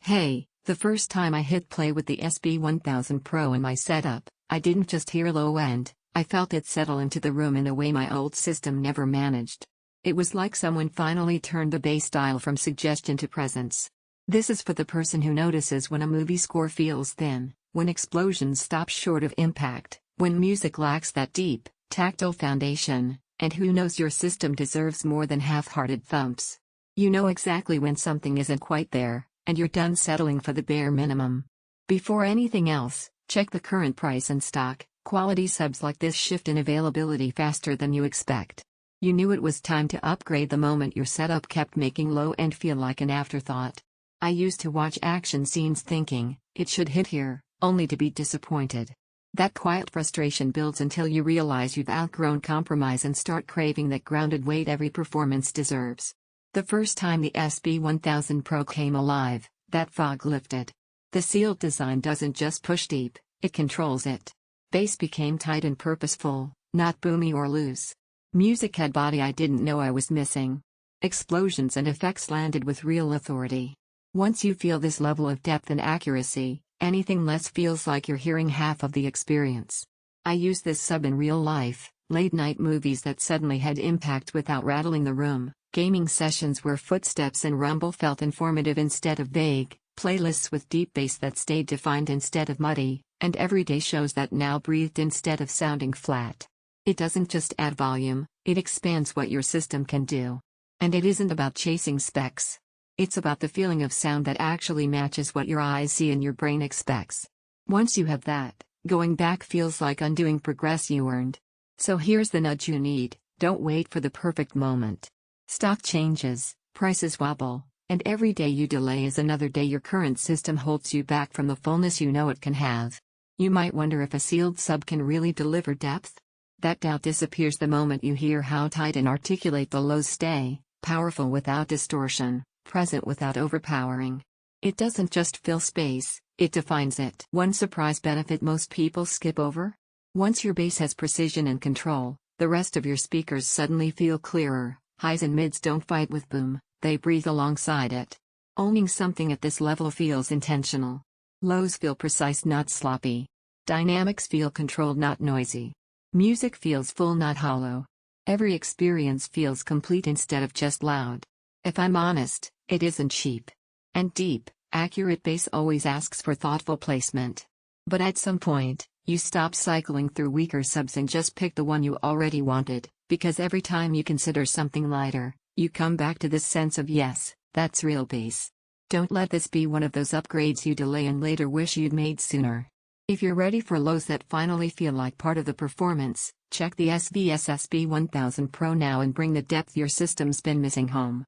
Hey, the first time I hit play with the SB-1000 Pro in my setup, I didn't just hear low end, I felt it settle into the room in a way my old system never managed. It was like someone finally turned the bass dial from suggestion to presence. This is for the person who notices when a movie score feels thin, when explosions stop short of impact, when music lacks that deep, tactile foundation, and who knows your system deserves more than half-hearted thumps. You know exactly when something isn't quite there, and you're done settling for the bare minimum. Before anything else, check the current price and stock. Quality subs like this shift in availability faster than you expect. You knew it was time to upgrade the moment your setup kept making low end feel like an afterthought. I used to watch action scenes thinking, it should hit here, only to be disappointed. That quiet frustration builds until you realize you've outgrown compromise and start craving that grounded weight every performance deserves. The first time the SB-1000 Pro came alive, that fog lifted. The sealed design doesn't just push deep, it controls it. Bass became tight and purposeful, not boomy or loose. Music had body I didn't know I was missing. Explosions and effects landed with real authority. Once you feel this level of depth and accuracy, anything less feels like you're hearing half of the experience. I use this sub in real life, late-night movies that suddenly had impact without rattling the room, gaming sessions where footsteps and rumble felt informative instead of vague, playlists with deep bass that stayed defined instead of muddy, and everyday shows that now breathed instead of sounding flat. It doesn't just add volume, it expands what your system can do. And it isn't about chasing specs. It's about the feeling of sound that actually matches what your eyes see and your brain expects. Once you have that, going back feels like undoing progress you earned. So here's the nudge you need: don't wait for the perfect moment. Stock changes, prices wobble, and every day you delay is another day your current system holds you back from the fullness you know it can have. You might wonder if a sealed sub can really deliver depth. That doubt disappears the moment you hear how tight and articulate the lows stay, powerful without distortion, present without overpowering. It doesn't just fill space, it defines it. One surprise benefit most people skip over? Once your bass has precision and control, the rest of your speakers suddenly feel clearer. Highs and mids don't fight with boom, they breathe alongside it. Owning something at this level feels intentional. Lows feel precise, not sloppy. Dynamics feel controlled, not noisy. Music feels full, not hollow. Every experience feels complete instead of just loud. If I'm honest, it isn't cheap. And deep, accurate bass always asks for thoughtful placement. But at some point, you stop cycling through weaker subs and just pick the one you already wanted, because every time you consider something lighter, you come back to this sense of yes, that's real bass. Don't let this be one of those upgrades you delay and later wish you'd made sooner. If you're ready for lows that finally feel like part of the performance, check the SVS SB-1000 Pro now and bring the depth your system's been missing home.